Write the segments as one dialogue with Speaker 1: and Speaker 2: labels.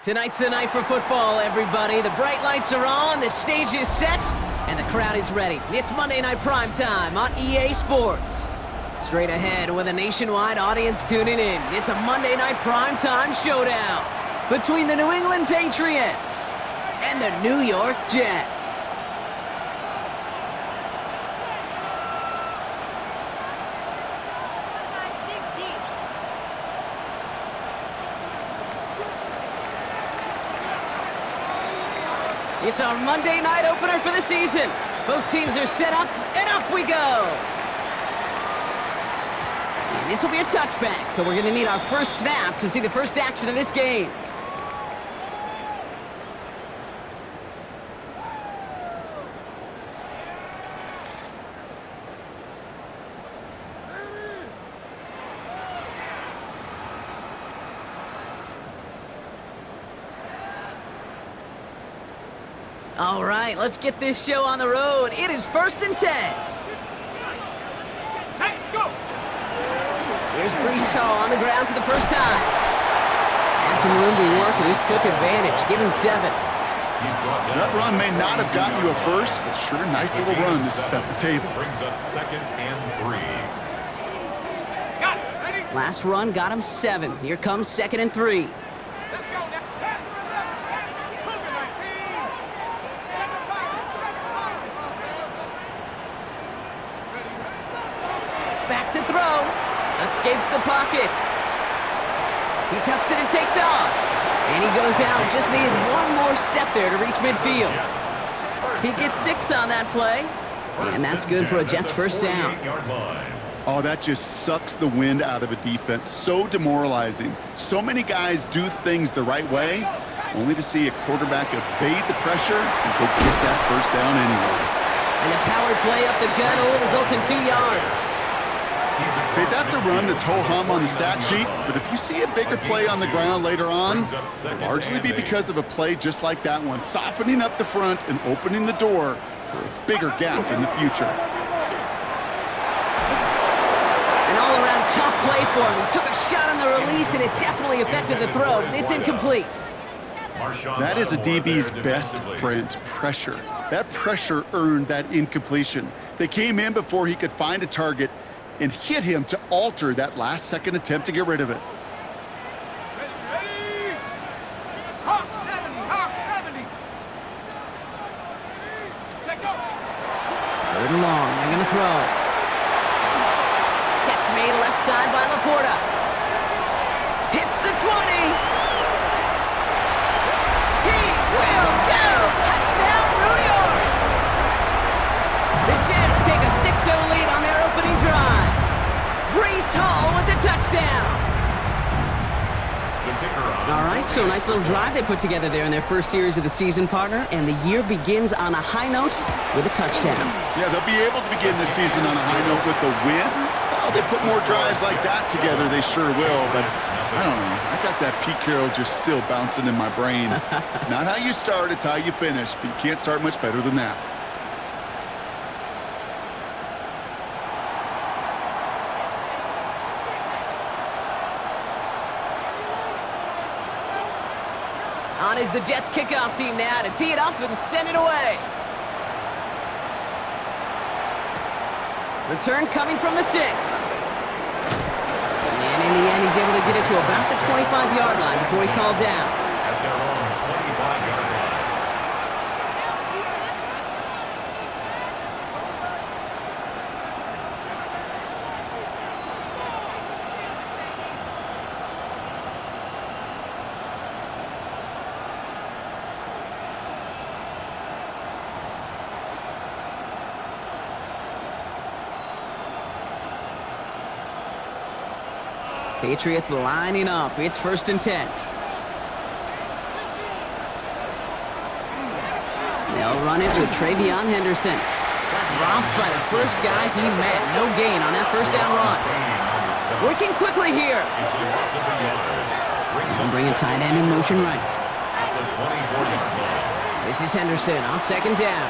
Speaker 1: Tonight's the night for football, everybody. The bright lights are on, the stage is set, and the crowd is ready. It's Monday Night Primetime on EA Sports. Straight ahead with a nationwide audience tuning in, it's a Monday Night Primetime showdown between the New England Patriots and the New York Jets. It's our Monday night opener for the season. Both teams are set up, and off we go. And this will be a touchback, so we're going to need our first snap to see the first action of this game. All right, let's get this show on the road. It is 1st and 10.
Speaker 2: Go!
Speaker 1: Here's Brees Hall on the ground for the first time. Had some room to work, and he took advantage. Give him 7.
Speaker 3: That run may not have gotten you a first, but sure, nice little run to set the table.
Speaker 2: Brings up 2nd and 3. Got it. Ready?
Speaker 1: Last run got him 7. Here comes 2nd and 3.
Speaker 2: Let's go now. Cougar, my team. Second pocket.
Speaker 1: Back to throw. Escapes the pocket. He tucks it and takes off. And he goes out. Just needed one more step there to reach midfield. He gets 6 on that play. And that's good for a Jets first down.
Speaker 3: Oh, that just sucks the wind out of a defense. So demoralizing. So many guys do things the right way, only to see a quarterback evade the pressure and go get that first down anyway.
Speaker 1: And the power play up the gut only results in 2 yards.
Speaker 3: Okay, that's a run that's ho-hum on the stat sheet, but if you see a bigger play on the ground later on, it'll largely be because of a play just like that one, softening up the front and opening the door for a bigger gap in the future.
Speaker 1: An all-around tough play for him. He took a shot on the release, and it definitely affected the throw. It's incomplete.
Speaker 3: That is a DB's best friend, pressure. That pressure earned that incompletion. They came in before he could find a target and hit him to alter that last-second attempt to get rid of it.
Speaker 2: Ready? Hawk 70. Hawk 70. Check go.
Speaker 1: 3rd and long. They're going to throw. Catch made left side by Laporta. Hits the 20. He will go. Touchdown, New York. The Jets take a 6-0 lead on their opening drive. Brees Hall with the touchdown. All right, so nice little drive they put together there in their first series of the season, partner, and the year begins on a high note with a touchdown.
Speaker 3: Yeah, they'll be able to begin the season on a high note with a win. Well, they put more drives like that together, they sure will, but I don't know. I got that Pete Carroll just still bouncing in my brain. It's not how you start, it's how you finish, but you can't start much better than that.
Speaker 1: On is the Jets kickoff team now to tee it up and send it away. Return coming from the 6. And in the end, he's able to get it to about the 25-yard line before he's hauled down.
Speaker 2: At their own 25-yard line.
Speaker 1: Patriots lining up. It's 1st and 10. They'll run it with Travion Henderson. Dropped by the first guy he met. No gain on that first down run. Working quickly here. And bringing tight end in motion right. This is Henderson on 2nd down.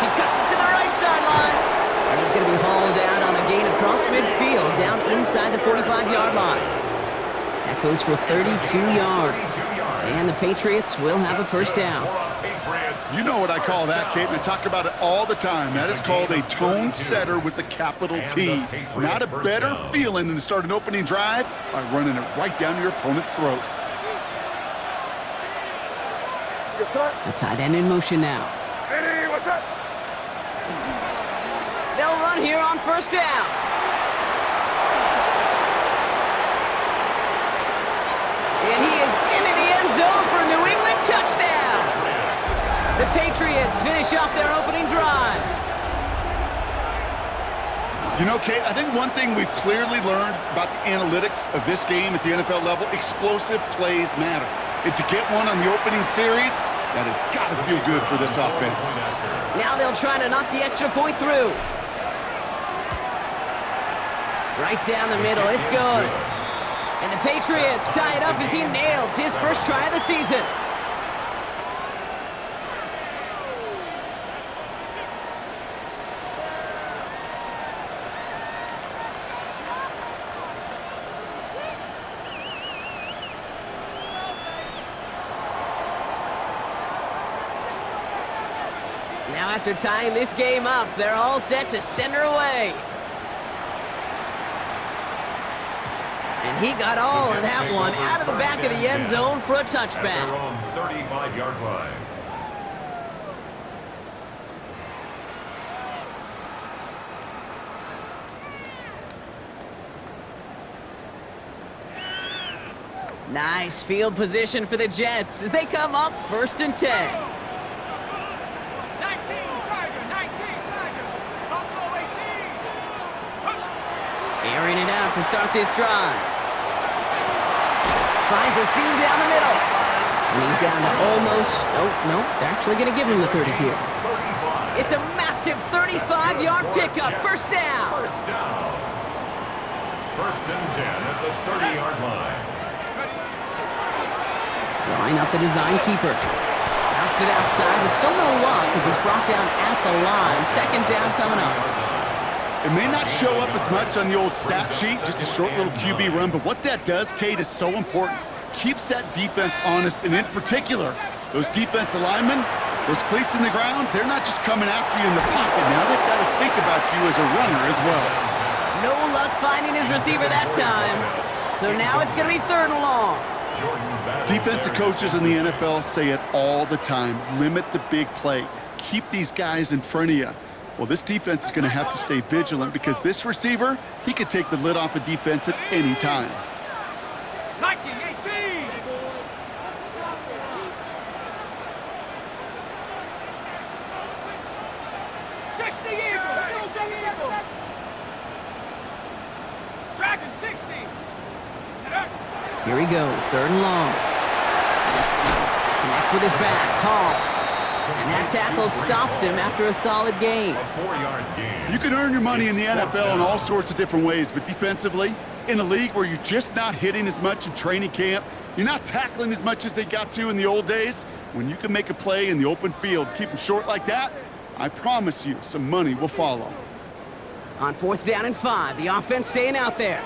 Speaker 1: He cuts it to the right sideline. And he's going to be hauled down on a gain across midfield, down inside the 45-yard line. That goes for 32 yards. And the Patriots will have a first down.
Speaker 3: You know what I call that, Kate, and I talk about it all the time. That is called a tone setter with a capital T. Not a better feeling than to start an opening drive by running it right down your opponent's throat.
Speaker 1: The tight end in motion now. They'll run here on first down. And he is into the end zone for a New England touchdown. The Patriots finish off their opening drive.
Speaker 3: You know, Kate, I think one thing we've clearly learned about the analytics of this game at the NFL level, explosive plays matter. And to get one on the opening series, that has got to feel good for this offense.
Speaker 1: Now they'll try to knock the extra point through. Right down the middle, it's good. And the Patriots tie it up as he nails his first try of the season. Now after tying this game up, they're all set to send her away. And he got all of that one out of the back of the end zone for a touchback.
Speaker 2: They're on 35-yard line.
Speaker 1: Nice field position for the Jets as they come up 1st and 10. Airing it out to start this drive. Finds a seam down the middle. And he's down to almost... No, they're actually going to give him the 30 here. It's a massive 35-yard pickup. First down.
Speaker 2: First down. 1st and 10 at the 30-yard line.
Speaker 1: Line up the design keeper. Bounced it outside, but still no luck as he's brought down at the line. 2nd down coming up.
Speaker 3: It may not show up as much on the old stat sheet, just a short little QB run, but what that does, Kate, is so important. Keeps that defense honest, and in particular, those defensive linemen, those cleats in the ground, they're not just coming after you in the pocket. Now they've got to think about you as a runner as well.
Speaker 1: No luck finding his receiver that time. So now it's going to be 3rd and long.
Speaker 3: Defensive coaches in the NFL say it all the time. Limit the big play. Keep these guys in front of you. Well, this defense is going to have to stay vigilant because this receiver, he could take the lid off a defense at any time.
Speaker 4: Nike 18. Dragon 60.
Speaker 1: Here he goes, 3rd and long. Connects with his back, Hall. And that tackle stops him after a solid gain.
Speaker 2: A 4-yard gain.
Speaker 3: You can earn your money in the NFL in all sorts of different ways, but defensively, in a league where you're just not hitting as much in training camp, you're not tackling as much as they got to in the old days, when you can make a play in the open field, keep them short like that, I promise you some money will follow.
Speaker 1: On 4th down and 5, the offense staying out there.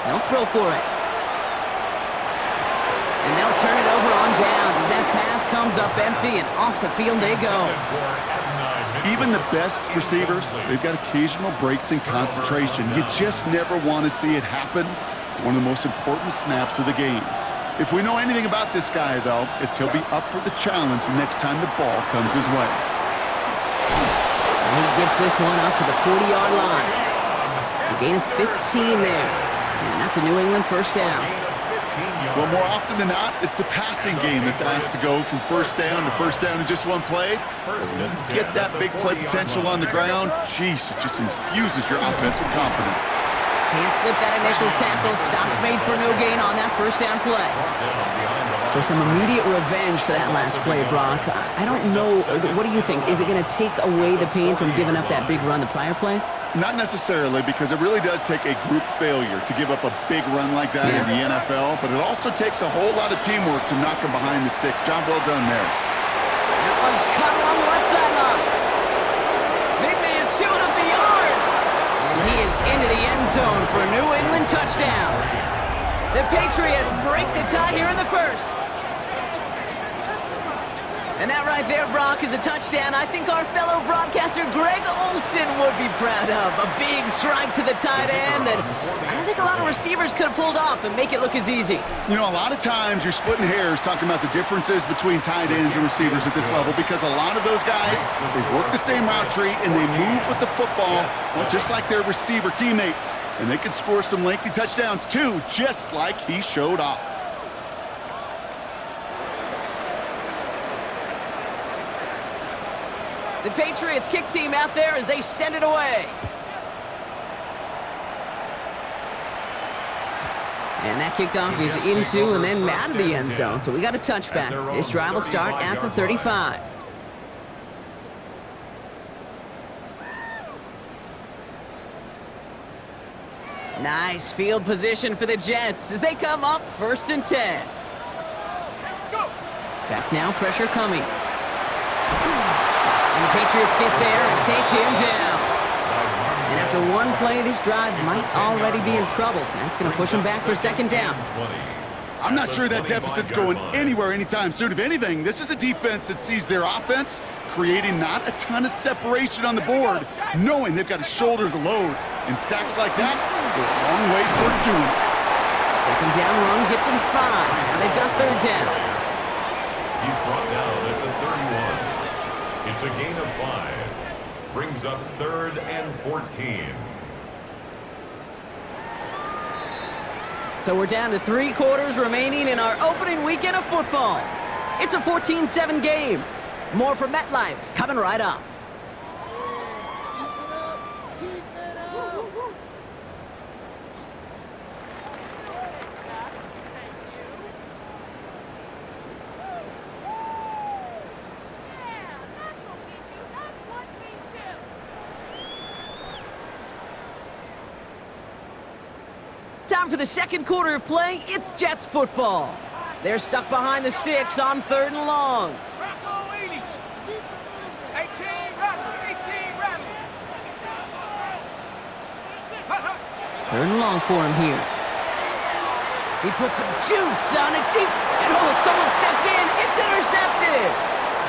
Speaker 1: They'll throw for it. And they'll turn it over on downs as that pass comes up empty and off the field they go.
Speaker 3: Even the best receivers, they've got occasional breaks in concentration. You just never want to see it happen. One of the most important snaps of the game. If we know anything about this guy, though, it's he'll be up for the challenge the next time the ball comes his way.
Speaker 1: And he gets this one up to the 40-yard line. A gain of 15 there. And that's a New England first down.
Speaker 3: Well, more often than not, it's the passing game that's asked to go from first down in just one play. Get that big play potential on the ground. Jeez, it just infuses your offense with confidence.
Speaker 1: Can't slip that initial tackle. Stops made for no gain on that first down play. So some immediate revenge for that last play, Brock. I don't know. What do you think? Is it going to take away the pain from giving up that big run the prior play?
Speaker 3: Not necessarily, because it really does take a group failure to give up a big run like that in the NFL, but it also takes a whole lot of teamwork to knock him behind the sticks. Job well done there.
Speaker 1: That one's cut along the left sideline. Big man showing up the yards. And And he is into the end zone for a New England touchdown. The Patriots break the tie here in the first. And that right there, Brock, is a touchdown I think our fellow broadcaster Greg Olsen would be proud of. A big strike to the tight end that I don't think a lot of receivers could have pulled off and make it look as easy.
Speaker 3: You know, a lot of times you're splitting hairs talking about the differences between tight ends and receivers at this level because a lot of those guys, they work the same route tree and they move with the football, well, just like their receiver teammates. And they can score some lengthy touchdowns too, just like he showed off.
Speaker 1: The Patriots kick team out there as they send it away. And that kickoff is into and then out of the end zone, so we got a touchback. This drive will start at the 35. Nice field position for the Jets as they come up 1st and 10. Back now, pressure coming. And the Patriots get there and take him down. And after one play, this drive might already be in trouble. That's going to push him back for 2nd down.
Speaker 3: I'm not sure that deficit's going anywhere anytime soon. If anything, this is a defense that sees their offense creating not a ton of separation on the board, knowing they've got to shoulder the load. And sacks like that go a long ways towards doing it.
Speaker 1: 2nd down run gets him 5. Now they've got 3rd down.
Speaker 2: He's brought down at the 31. It's a gain of 5. Brings up 3rd and 14.
Speaker 1: So we're down to 3 quarters remaining in our opening weekend of football. It's a 14-7 game. More from MetLife coming right up. Time for the 2nd quarter of play. It's Jets football. They're stuck behind the sticks on 3rd and long. 3rd and long for him here. He puts some juice on it deep. And oh, someone stepped in. It's intercepted.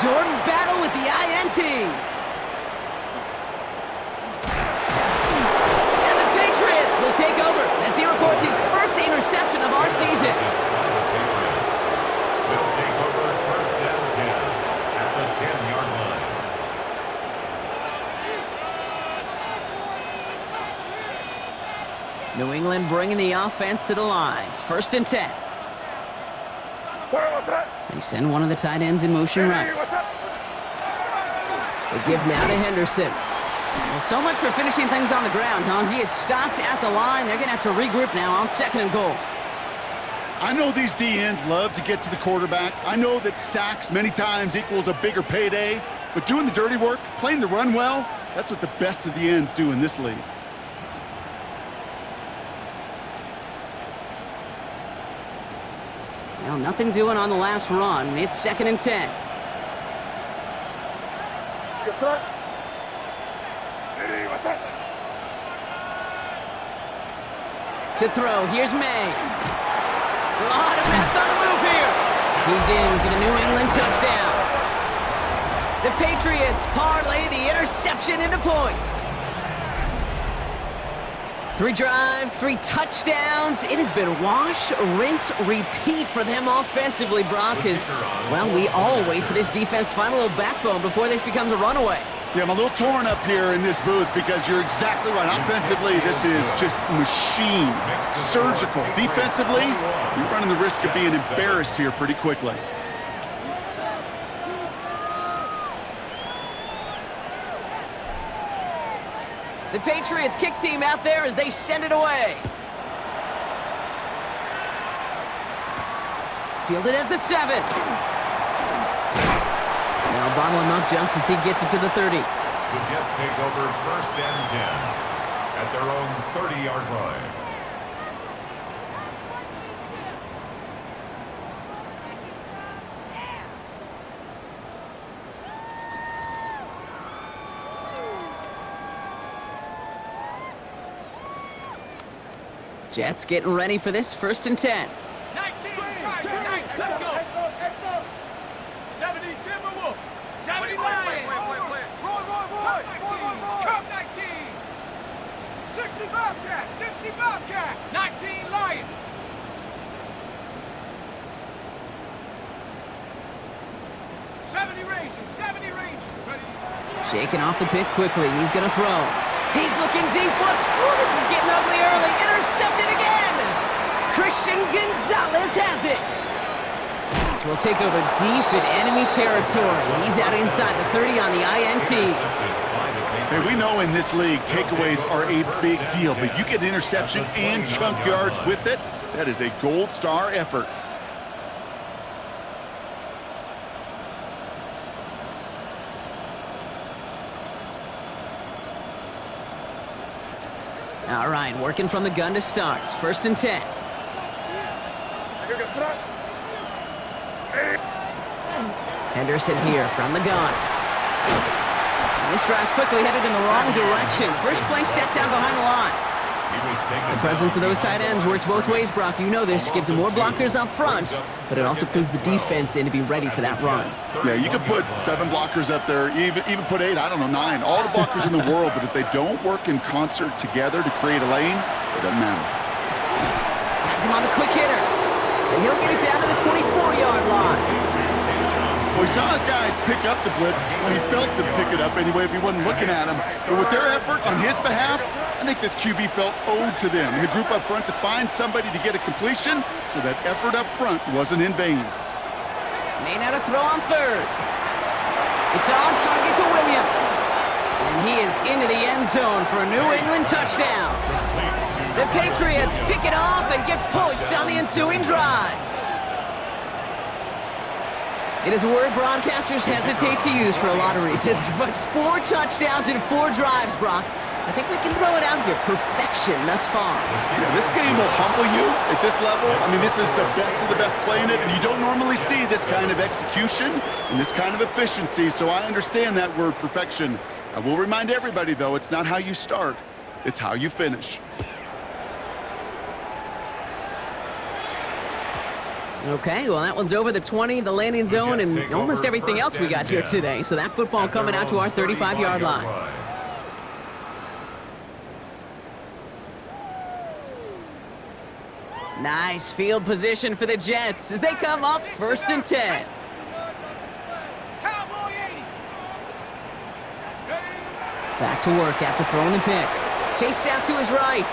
Speaker 1: Jordan Battle with the INT. And the Patriots will take over as he records his first interception of our season.
Speaker 2: Patriots will take over 1st and 10 at the 10-yard line.
Speaker 1: New England bringing the offense to the line. 1st and 10. They send one of the tight ends in motion right. They give now to Henderson. Well, so much for finishing things on the ground, huh? He is stopped at the line. They're going to have to regroup now on 2nd and goal.
Speaker 3: I know these D-ends love to get to the quarterback. I know that sacks many times equals a bigger payday. But doing the dirty work, playing the run well, that's what the best of the ends do in this league.
Speaker 1: Well, nothing doing on the last run. It's 2nd and 10. To throw, here's May. A lot of pass on the move here. He's in for the New England touchdown. The Patriots parlay the interception into points. 3 drives, 3 touchdowns. It has been wash, rinse, repeat for them offensively, Brock, as, well, we all wait for this defense to find a little backbone before this becomes a runaway.
Speaker 3: Yeah, I'm a little torn up here in this booth because you're exactly right. Offensively, this is just machine, surgical. Defensively, you're running the risk of being embarrassed here pretty quickly.
Speaker 1: The Patriots kick team out there as they send it away. Fielded at the 7. Now bottle him up just as he gets it to the 30.
Speaker 2: The Jets take over 1st and 10 at their own 30-yard line.
Speaker 1: Jets getting ready for this 1st and 10.
Speaker 4: 19, try for 9. Let's go. 70 Timberwolf. 70 Lions. Come 19. 60 Bobcat. 60 Bobcat. 19 Lion.
Speaker 1: Shaking off the pick quickly. He's going to throw. He's looking deep. Oh, this is getting ugly early. Intercepted again. Christian Gonzalez has it. Will take over deep in enemy territory. He's out inside the 30 on the INT.
Speaker 3: Hey, we know in this league, takeaways are a big deal, but you get an interception and chunk yards with it, that is a gold star effort.
Speaker 1: All right, working from the gun to start. 1st and 10. Henderson here from the gun. And this drive's quickly headed in the wrong direction. First play set down behind the line. The presence of those tight ends works both ways, Brock. You know this. Gives them more blockers up front, but it also clues the defense in to be ready for that run.
Speaker 3: Yeah, you could put 7 blockers up there, even put 8, I don't know, 9. All the blockers in the world, but if they don't work in concert together to create a lane, it doesn't matter.
Speaker 1: Has him on the quick hitter, and he'll get it down to the 24-yard line.
Speaker 3: Well, he saw his guys pick up the blitz when he felt them pick it up anyway if he wasn't looking at him. But with their effort on his behalf, I think this QB felt owed to them and the group up front to find somebody to get a completion, so that effort up front wasn't in vain.
Speaker 1: May not have throw on 3rd. It's on target to Williams. And he is into the end zone for a New England touchdown. The Patriots pick it off and get points on the ensuing drive. It is a word broadcasters hesitate to use for a lot of reasons, but 4 touchdowns in 4 drives, Brock. I think we can throw it out here. Perfection thus far.
Speaker 3: Yeah, this game will humble you at this level. I mean, this is the best of the best playing it, and you don't normally see this kind of execution and this kind of efficiency, so I understand that word perfection. I will remind everybody, though, it's not how you start, it's how you finish.
Speaker 1: Okay, well, that one's over the 20, the landing zone, and almost everything else we got here today. So that football coming out to our 35-yard line. Nice field position for the Jets as they come up 1st and 10. Back to work after throwing the pick. Chased out to his right.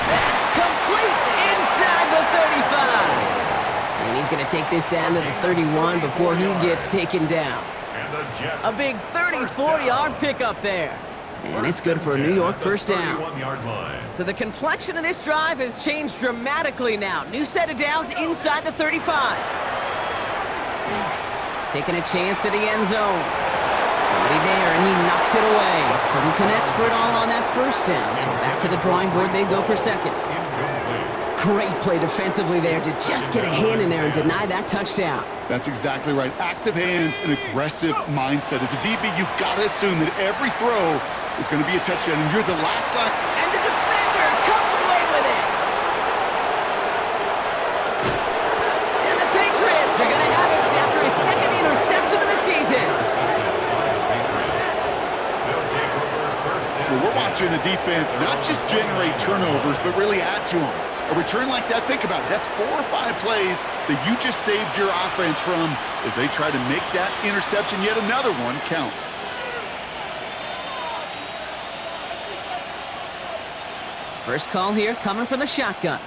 Speaker 1: That's complete inside the 35. And he's going to take this down to the 31 before he gets taken down. A big 34-yard pickup there. And it's good for a New York 1st down. So the complexion of this drive has changed dramatically now. New set of downs inside the 35. Taking a chance to the end zone. Somebody there, and he knocks it away. Couldn't connect for it all on that 1st down. So back to the drawing board they go for 2nd. Great play defensively there to just get a hand in there and deny that touchdown.
Speaker 3: That's exactly right. Active hands and aggressive mindset. As a DB, you've got to assume that every throw is going to be a touchdown, and you're the last line.
Speaker 1: And the defender comes away with it. And the Patriots are going to have it after his 2nd interception of the season.
Speaker 3: Well, we're watching the defense not just generate turnovers, but really add to them. A return like that, think about it. That's 4 or 5 plays that you just saved your offense from as they try to make that interception, yet another one, count.
Speaker 1: First call here coming from the shotgun.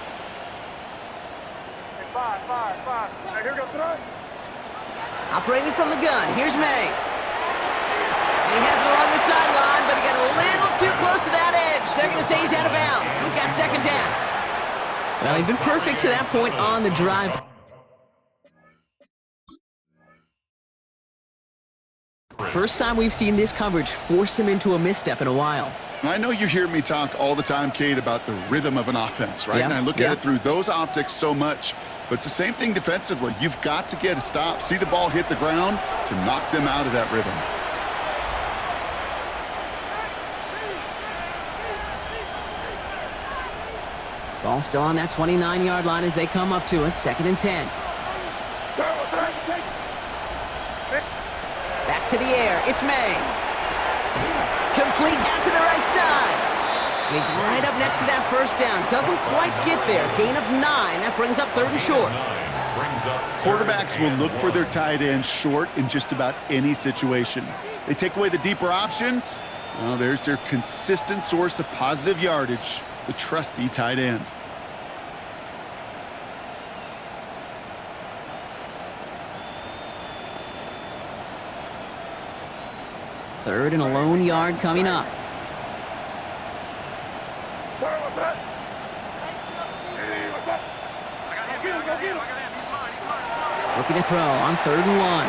Speaker 4: Five. Right, here goes tonight.
Speaker 1: Operating from the gun, here's May. And he has it along the sideline, but he got a little too close to that edge. They're going to say he's out of bounds. We've got 2nd down. Well, he's been perfect to that point on the drive. First time we've seen this coverage force him into a misstep in a while.
Speaker 3: I know you hear me talk all the time, Kate, about the rhythm of an offense, right?
Speaker 1: Yeah,
Speaker 3: and I look at it through those optics so much, but it's the same thing defensively. You've got to get a stop, see the ball hit the ground to knock them out of that rhythm.
Speaker 1: Ball still on that 29-yard line as they come up to it. 2nd and 10. Back to the air. It's May. Complete out to the right side. And he's right up next to that first down. Doesn't quite get there. Gain of 9. That brings up 3rd and short.
Speaker 3: Quarterbacks will look for their tight end short in just about any situation. They take away the deeper options. Well, there's their consistent source of positive yardage, the trusty tight end.
Speaker 1: Third and a lone yard coming up. Looking to throw on 3rd and 1.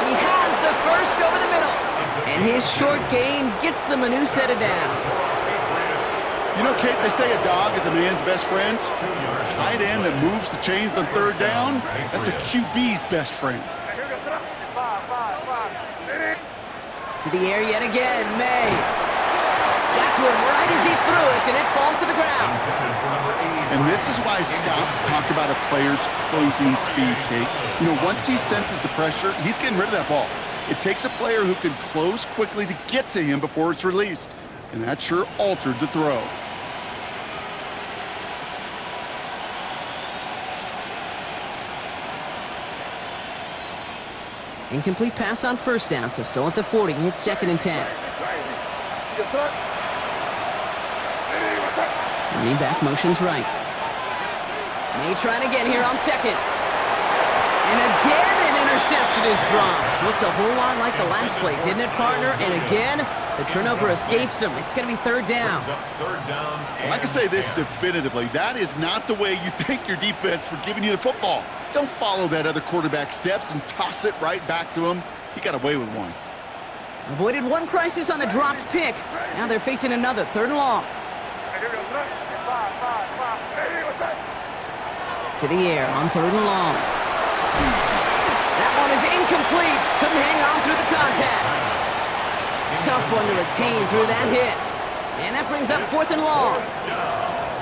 Speaker 1: He has the first over the middle. And his short gain gets them a new set of downs.
Speaker 3: You know, Kate, they say a dog is a man's best friend. A tight end that moves the chains on 3rd down, that's a QB's best friend.
Speaker 1: To the air yet again, May. Got to him right as he threw it, and it falls to the ground.
Speaker 3: And this is why scouts talk about a player's closing speed, Kate. You know, once he senses the pressure, he's getting rid of that ball. It takes a player who can close quickly to get to him before it's released. And that sure altered the throw.
Speaker 1: Incomplete pass on 1st down, so still at the 40. It's 2nd and 10. Running back motions right. May trying again here on 2nd. And again, an interception is dropped. Looked a whole lot like the last play, didn't it, partner? And again, the turnover escapes him. It's going to be 3rd down.
Speaker 3: Well, I can say this definitively. That is not the way you thank your defense for giving you the football. Don't follow that other quarterback steps and toss it right back to him. He got away with one.
Speaker 1: Avoided one crisis on the dropped pick. Now they're facing another 3rd and long. To the air on 3rd and long. That one is incomplete. Couldn't hang on through the contact. Tough one to retain through that hit. And that brings up 4th and long.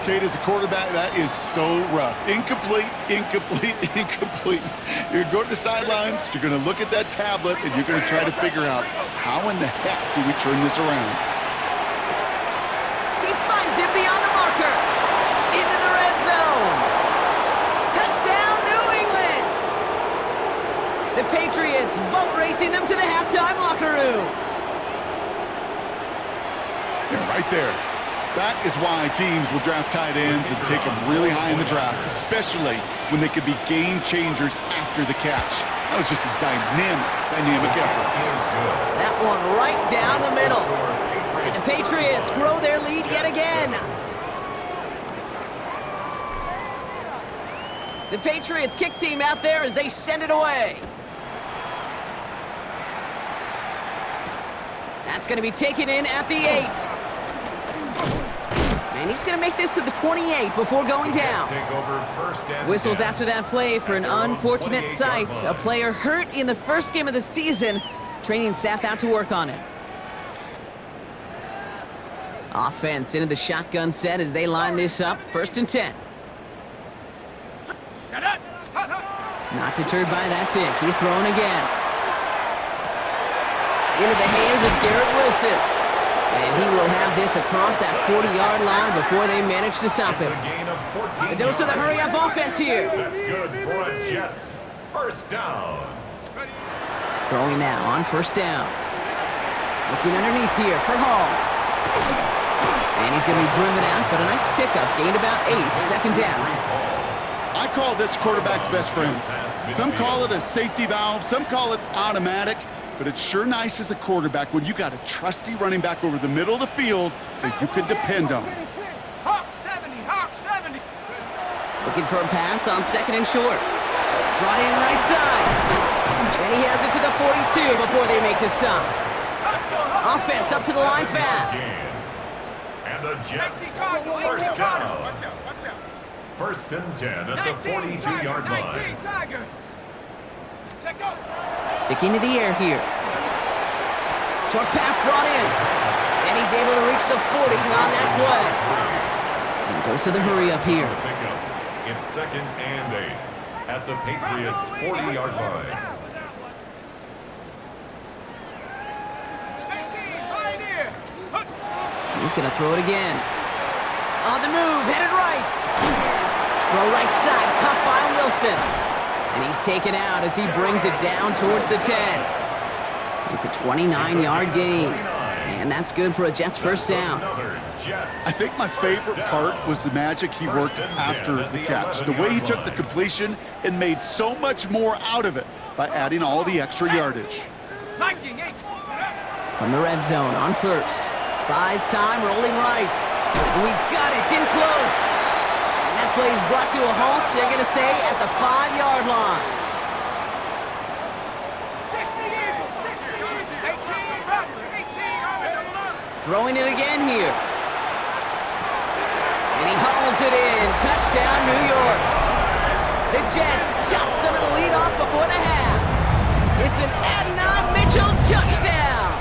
Speaker 3: Kate, as a quarterback, that is so rough. Incomplete, incomplete, incomplete. You're going to go to the sidelines, you're going to look at that tablet, and you're going to try to figure out how in the heck do we turn this around.
Speaker 1: He finds it beyond the marker. Into the red zone. Touchdown, New England. The Patriots boat racing them to the halftime locker room.
Speaker 3: Yeah, right there. That is why teams will draft tight ends and take them really high in the draft, especially when they could be game changers after the catch. That was just a dynamic effort.
Speaker 1: That one right down the middle. And the Patriots grow their lead yet again. The Patriots kick team out there as they send it away. That's going to be taken in at the 8. And he's going to make this to the 28 before going down. Whistles after that play for an unfortunate sight. A player hurt in the first game of the season. Training staff out to work on it. Offense into the shotgun set as they line this up. 1st and 10. Not deterred by that pick. He's throwing again. Into the hands of Garrett Wilson. And he will have this across that 40-yard line before they manage to stop him. A dose of the hurry-up offense here.
Speaker 2: That's good for a Jets. 1st down.
Speaker 1: Throwing now on 1st down. Looking underneath here for Hall. And he's going to be driven out, but a nice pickup. Gained about 8. 2nd down.
Speaker 3: I call this quarterback's best friend. Some call it a safety valve. Some call it automatic. But it's sure nice as a quarterback when you got a trusty running back over the middle of the field that you can depend on.
Speaker 4: Hawk 70, Hawk 70.
Speaker 1: Looking for a pass on 2nd and short. Brought in right side. And he has it to the 42 before they make the stop. Offense up to the line fast.
Speaker 2: And the Jets, 1st down. 1st and 10 at the 42-yard line.
Speaker 4: Tiger. Check go.
Speaker 1: Sticking to the air here. Short pass brought in. And he's able to reach the 40 on that play. And Goes to the hurry up here.
Speaker 2: It's 2nd and 8 at the Patriots' 40-yard line.
Speaker 4: 18, pioneer.
Speaker 1: He's going to throw it again. On the move, headed right. Throw right side, caught by Wilson. And he's taken out as he brings it down towards the 10. It's a 29-yard gain. And that's good for a Jets first down.
Speaker 3: I think my favorite part was the magic he worked after the catch. The way he took the completion and made so much more out of it by adding all the extra yardage.
Speaker 1: From the red zone on first. Buys time, rolling right. Oh, he's got it, it's in close. And that play is brought to a halt, they're going to say, at the 5-yard line.
Speaker 4: 18.
Speaker 1: Throwing it again here. And he hauls it in. Touchdown, New York. The Jets chop some of the lead off before the half. It's an Adonai Mitchell touchdown.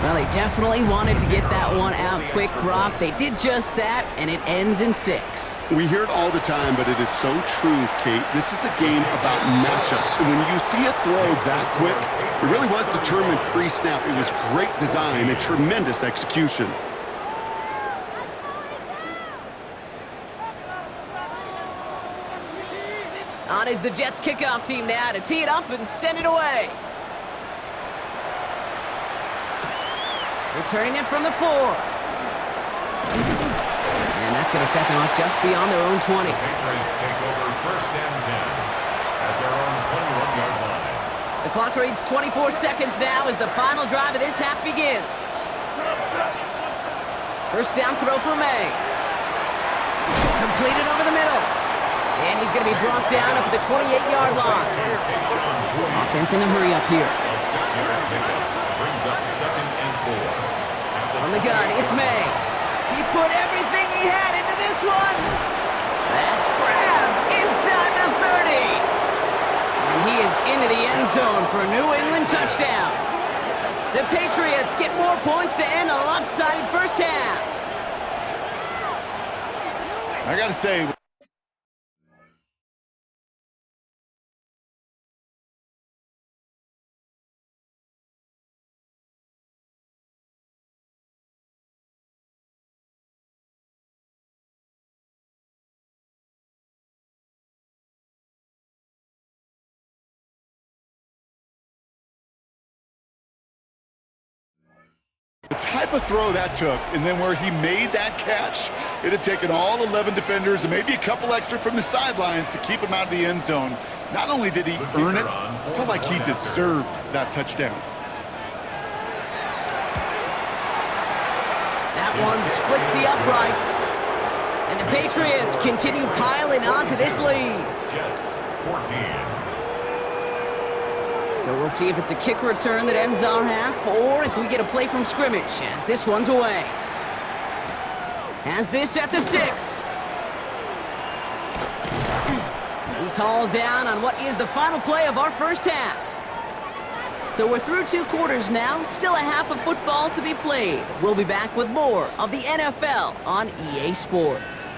Speaker 1: Well, they definitely wanted to get that one out quick, Brock. They did just that, and it ends in 6.
Speaker 3: We hear it all the time, but it is so true, Kate. This is a game about matchups. And when you see a throw that quick, it really was determined pre-snap. It was great design and tremendous execution.
Speaker 1: On is the Jets kickoff team now to tee it up and send it away. Returning it from the 4. And that's going to set them up just beyond their own 20.
Speaker 2: Patriots take over 1st and 10 at their own 21-yard line.
Speaker 1: The clock reads 24 seconds now as the final drive of this half begins. First down throw for May. Completed over the middle. And he's going to be brought down up at the 28-yard line. Offense in a hurry up here.
Speaker 2: A 6-yard pickup brings up 2nd and 4.
Speaker 1: On the gun, it's May. He put everything he had into this one. That's grabbed inside the 30. And he is into the end zone for a New England touchdown. The Patriots get more points to end a lopsided first half.
Speaker 3: I got to say, the type of throw that took, and then where he made that catch, it had taken all 11 defenders and maybe a couple extra from the sidelines to keep him out of the end zone. Not only did he earn it, I felt like he deserved that touchdown.
Speaker 1: That one splits the uprights. And the Patriots continue piling onto this lead.
Speaker 2: Jets 14.
Speaker 1: So we'll see if it's a kick return that ends our half, or if we get a play from scrimmage, as this one's away. Has this at the 6. He's hauled down on what is the final play of our first half. So we're through 2 quarters now, still a half of football to be played. We'll be back with more of the NFL on EA Sports.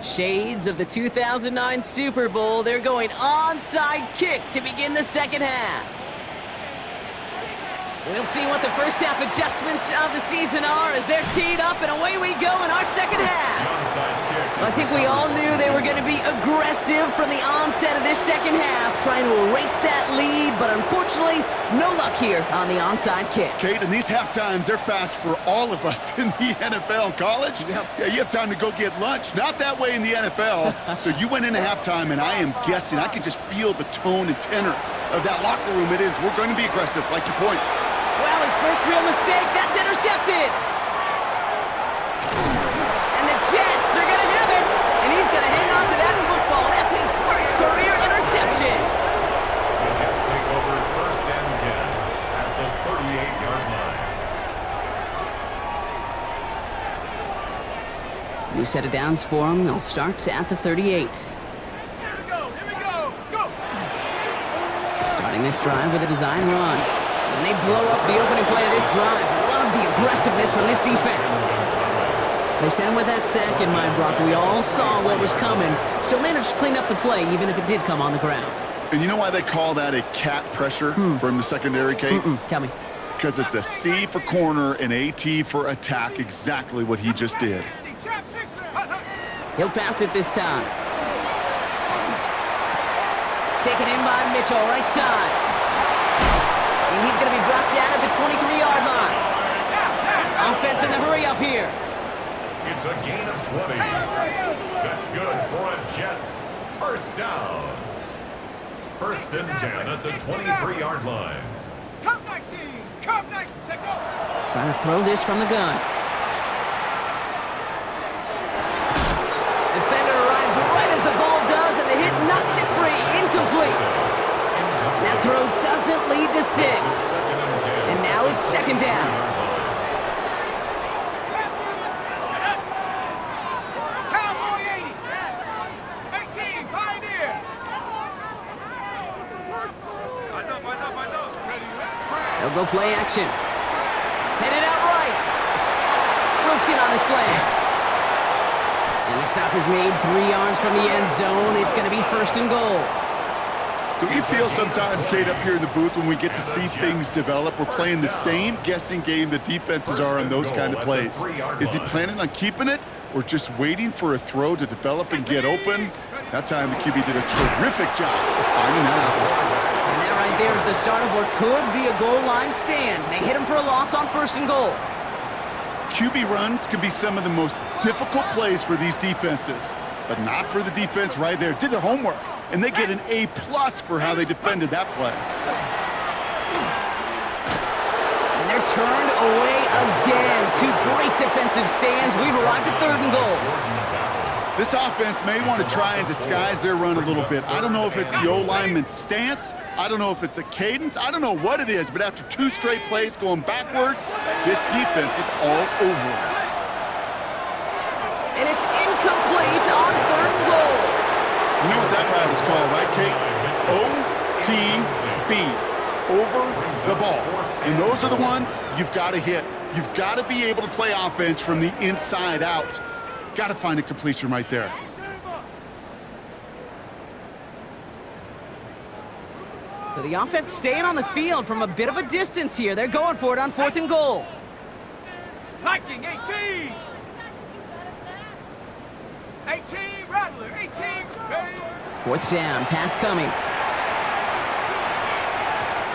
Speaker 1: Shades of the 2009 Super Bowl. They're going onside kick to begin the second half. We'll see what the first half adjustments of the season are as they're teed up, and away we go in our second half. I think we all knew they were going to be aggressive from the onset of this second half, trying to erase that lead, but unfortunately, no luck here on the onside kick.
Speaker 3: Kate, and these half times, they're fast for all of us in the NFL. College, yeah, you have time to go get lunch. Not that way in the NFL. So you went into halftime, and I am guessing, I can just feel the tone and tenor of that locker room. It is, we're going to be aggressive, like your point.
Speaker 1: Well, his first real mistake, that's intercepted. And the Jets are going to have it, and he's going to hang on to that football. That's his first career interception.
Speaker 2: The Jets take over 1st and 10 at the 38-yard line.
Speaker 1: New set of downs for him. They'll start at the 38.
Speaker 4: Here we go, go!
Speaker 1: Starting this drive with a design run. And they blow up the opening play of this drive. Love the aggressiveness from this defense. They sent him with that sack in mind, Brock. We all saw what was coming. Still managed to clean up the play, even if it did come on the ground.
Speaker 3: And you know why they call that a cat pressure from the secondary, Kate?
Speaker 1: Tell me.
Speaker 3: Because it's a C for corner and a T for attack, exactly what he just did.
Speaker 1: He'll pass it this time. Taken in by Mitchell, right side. And he's going to be brought down at the 23-yard line. Offense in the hurry up here.
Speaker 2: It's a gain of 20. That's good for a Jets first down. First and 10 at the 23-yard line.
Speaker 4: Come 19! Come 19! Take off!
Speaker 1: Trying to throw this from the gun. Defender arrives right as the ball does, and the hit knocks it free. Incomplete. That throw doesn't lead to 6. And now it's second down.
Speaker 4: Cowboy 80! 18! Pioneer!
Speaker 1: They'll go play action. Headed out right. Wilson on the slant. And the stop is made 3 yards from the end zone. It's going to be first and goal.
Speaker 3: Do you feel sometimes, Kate, up here in the booth when we get to see things develop, we're playing the same guessing game the defenses are on those kind of plays? Is he planning on keeping it or just waiting for a throw to develop and get open? That time the QB did a terrific job of finding that out.
Speaker 1: And that right there is the start of what could be a goal line stand. They hit him for a loss on first and goal.
Speaker 3: QB runs can be some of the most difficult plays for these defenses, but not for the defense right there. Did their homework, and they get an A+ for how they defended that play.
Speaker 1: And they're turned away again. 2 great defensive stands. We've arrived at third and goal.
Speaker 3: This offense may want to try and disguise their run a little bit. I don't know if it's the O-lineman's stance. I don't know if it's a cadence. I don't know what it is, but after 2 straight plays going backwards, this defense is all over it.
Speaker 1: And it's incomplete on third and goal.
Speaker 3: You know what that route is called, right, Kate? OTB, over the ball. And those are the ones you've got to hit. You've got to be able to play offense from the inside out. Got to find a completion right there.
Speaker 1: So the offense staying on the field from a bit of a distance here. They're going for it on fourth and goal.
Speaker 4: Viking 18! 18, Rattler, 18, ready?
Speaker 1: Fourth down, pass coming.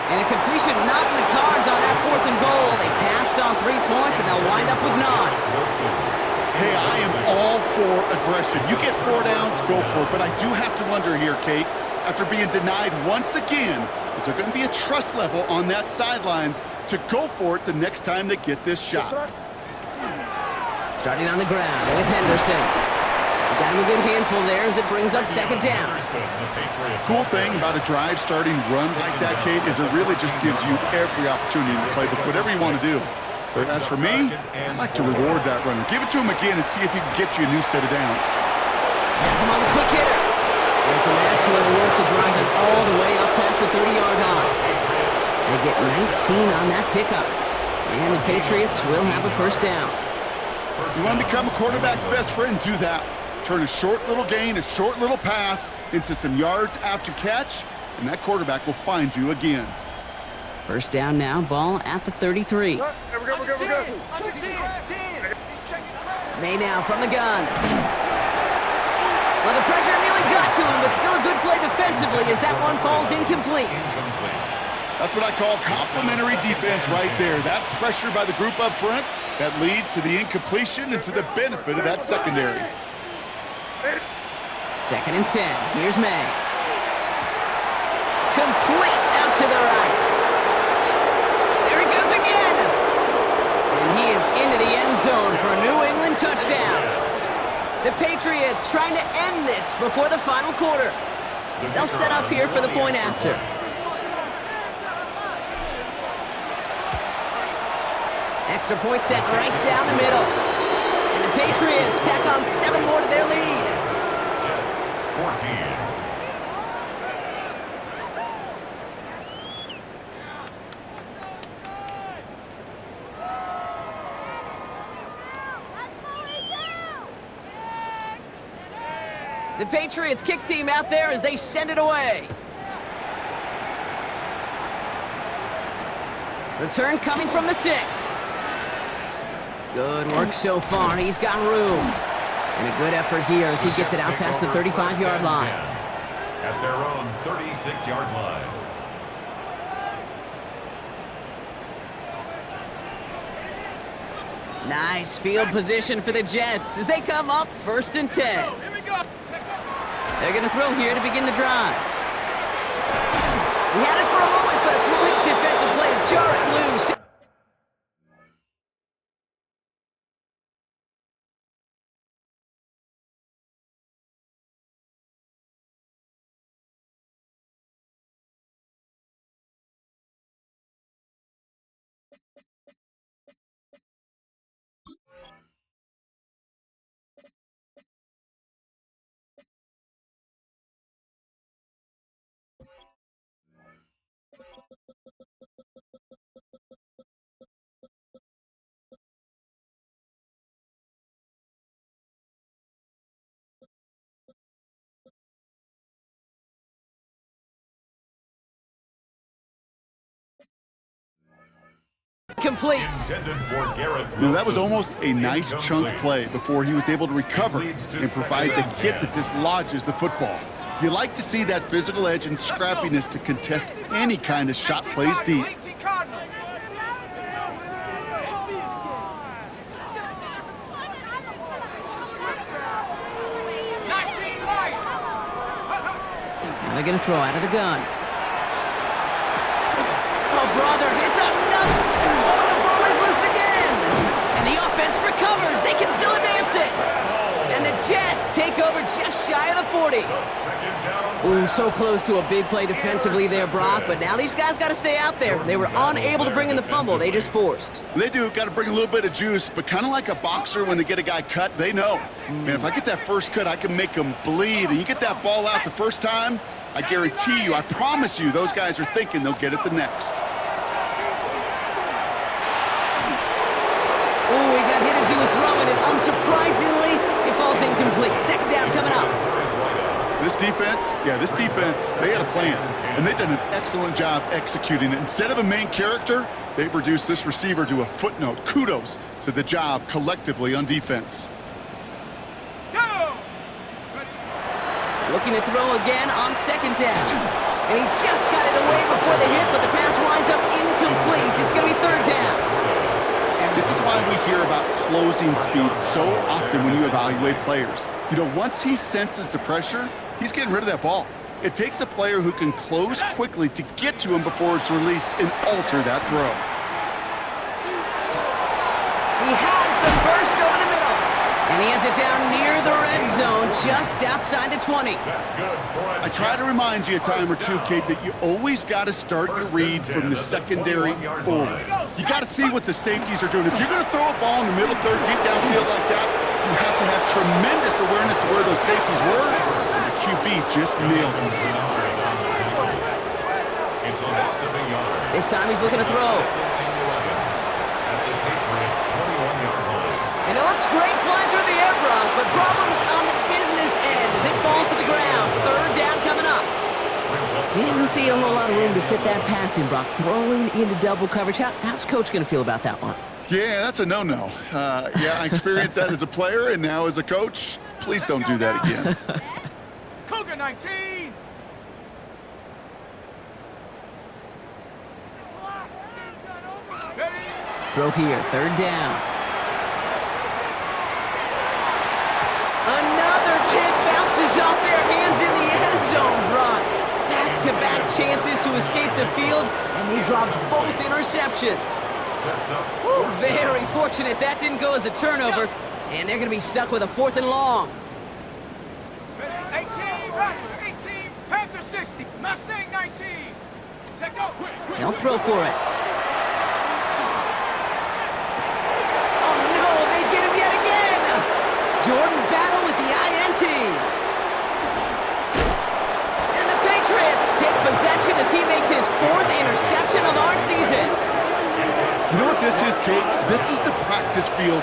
Speaker 1: And a completion not in the cards on that fourth and goal. They passed on 3 points, and they'll wind up with none.
Speaker 3: Hey, I am all for aggression. You get 4 downs, go for it. But I do have to wonder here, Kate, after being denied once again, is there going to be a trust level on that sidelines to go for it the next time they get this shot?
Speaker 1: Starting on the ground with Henderson. Got him a good handful there as it brings up second down.
Speaker 3: Cool thing about a drive starting run like that, Kate, is it really just gives you every opportunity in the playbook, whatever you want to do. But as for me, I'd like to reward that runner. Give it to him again and see if he can get you a new set of downs.
Speaker 1: Has him on the quick hitter. And some excellent work to drive him all the way up past the 30-yard line. They get 19 on that pickup. And the Patriots will have a first down.
Speaker 3: You want to become a quarterback's best friend, do that. Turn a short little gain, a short little pass into some yards after catch, and that quarterback will find you again.
Speaker 1: First down now, ball at the 33. May now from the gun. Well, the pressure nearly got to him, but still a good play defensively as that one falls incomplete.
Speaker 3: That's what I call complimentary defense right there. That pressure by the group up front, that leads to the incompletion and to the benefit of that secondary.
Speaker 1: Second and 10. Here's May. Complete out to the right. There he goes again. And he is into the end zone for a New England touchdown. The Patriots trying to end this before the final quarter. They'll set up here for the point after. Extra point set right down the middle. And the Patriots tack on 7 more to their lead.
Speaker 2: Jets 14.
Speaker 1: The Patriots kick team out there as they send it away. Return coming from the 6. Good work so far. He's got room. And a good effort here as he gets it out past the 35-yard line.
Speaker 2: At their own 36-yard line.
Speaker 1: Nice field position for the Jets as they come up 1st and 10. They're going to throw here to begin the drive. He had it for a moment, but a great defensive play to jar it loose. Complete.
Speaker 3: That was almost a nice chunk play before he was able to recover and provide the hit that dislodges the football. You like to see that physical edge and scrappiness to contest any kind of shot plays deep.
Speaker 1: Now they're going to throw out of the gun. Oh, brother, it's another. Oh, the ball is loose again. And the offense recovers. They can still advance it. And the Jets take over just shy of the 40. Ooh, so close to a big play defensively there, Brock. But now these guys got to stay out there. They were unable to bring in the fumble. They just forced.
Speaker 3: They do. Got to bring a little bit of juice. But kind of like a boxer when they get a guy cut, they know. Man, if I get that first cut, I can make him bleed. And you get that ball out the first time, I guarantee you, I promise you, those guys are thinking they'll get it the next.
Speaker 1: Oh, he got hit as he was throwing it. Unsurprisingly, it falls incomplete. Second down coming up.
Speaker 3: This defense, they had a plan. And they've done an excellent job executing it. Instead of a main character, they've reduced this receiver to a footnote. Kudos to the job collectively on defense.
Speaker 1: Looking to throw again on second down. And he just got it away before the hit, but the pass winds up incomplete. It's going to be third down.
Speaker 3: This is why we hear about closing speed so often when you evaluate players. You know, once he senses the pressure, he's getting rid of that ball. It takes a player who can close quickly to get to him before it's released and alter that throw.
Speaker 1: He has the burst over the middle. And he has it down near the red zone, just outside the 20.
Speaker 3: I try to remind you a time or two, Kate, that you always got to start your read from the secondary forward. You got to see what the safeties are doing. If you're going to throw a ball in the middle third, deep downfield like that, you have to have tremendous awareness of where those safeties were, and the QB just nailed it.
Speaker 1: This time he's looking to throw. And it looks great flying through the air, Brock, but problems on the business end as it falls to the ground. Third down coming up. Didn't see a whole lot of room to fit that passing, Brock. Throwing into double coverage. How's Coach going to feel about that one?
Speaker 3: Yeah, that's a no-no. Yeah, I experienced that as a player and now as a coach. Please don't do that again.
Speaker 4: Cougar 19.
Speaker 1: Throw here, third down. Another kick bounces off their hands in the end zone, Brock. Back-to-back chances to escape the field, and they dropped both interceptions. Woo, very fortunate that didn't go as a turnover, and they're going to be stuck with a 4th and long.
Speaker 4: 18, Panther 60, Mustang 19. Take go.
Speaker 1: They'll throw for it. Oh, no, they get him yet again. Jordan battle with the INT. And the Patriots take possession as he makes his 4th interception of our season.
Speaker 3: You know what this is, Kate? This is the practice field